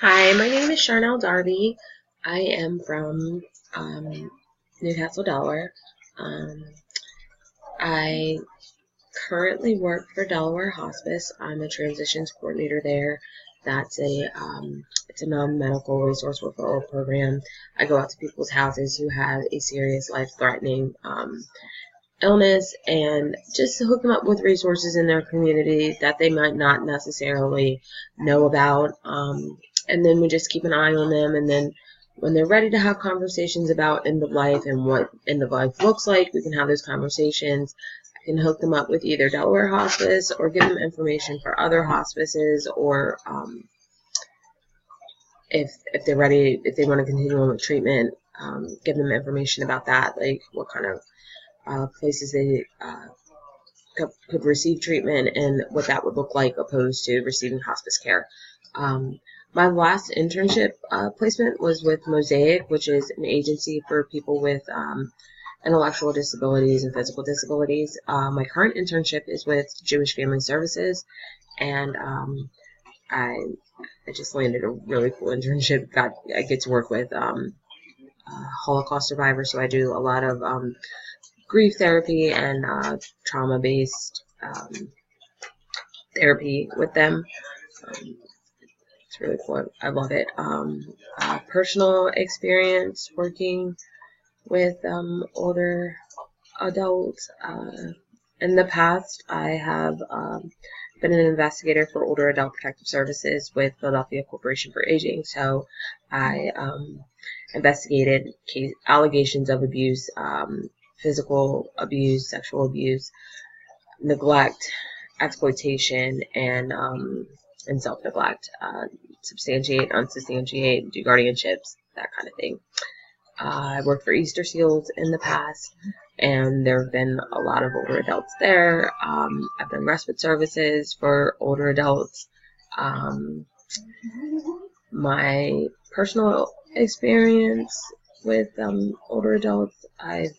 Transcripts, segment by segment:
Hi, my name is Charnel Darby. I am from Newcastle, Delaware. Um, I currently work for Delaware Hospice. I'm a transitions coordinator there. That's it's a non-medical resource referral program. I go out to people's houses who have a serious life-threatening illness and just hook them up with resources in their community that they might not necessarily know about. And then we just keep an eye on them. And then when they're ready to have conversations about end of life and what end of life looks like, we can have those conversations. I can hook them up with either Delaware Hospice or give them information for other hospices, or if they're ready, if they want to continue on with treatment, give them information about that, like what kind of places they could receive treatment and what that would look like opposed to receiving hospice care. My last internship placement was with Mosaic, which is an agency for people with intellectual disabilities and physical disabilities. My current internship is with Jewish Family Services, and I just landed a really cool internship. I get to work with Holocaust survivors, so I do a lot of grief therapy and trauma-based therapy with them. It's really cool. I love it. Personal experience working with older adults. In the past, I have been an investigator for Older Adult Protective Services with Philadelphia Corporation for Aging. So I investigated allegations of abuse, physical abuse, sexual abuse, neglect, exploitation, and self-neglect, substantiate, unsubstantiate, do guardianships, that kind of thing. I worked for Easter Seals in the past, and there have been a lot of older adults there. I've done respite services for older adults. My personal experience with older adults, I've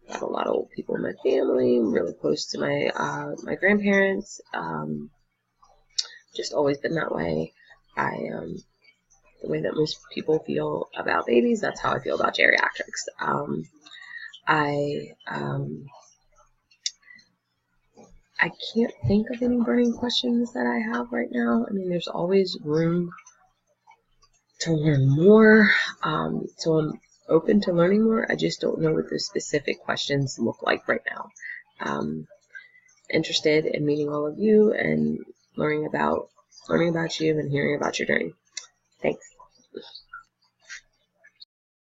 got a lot of old people in my family. I'm really close to my grandparents. Just always been that way. The way that most people feel about babies, that's how I feel about geriatrics. I can't think of any burning questions that I have right now. I mean, there's always room to learn more. So I'm open to learning more. I just don't know what the specific questions look like right now. Interested in meeting all of you and learning about you and hearing about your journey. Thanks.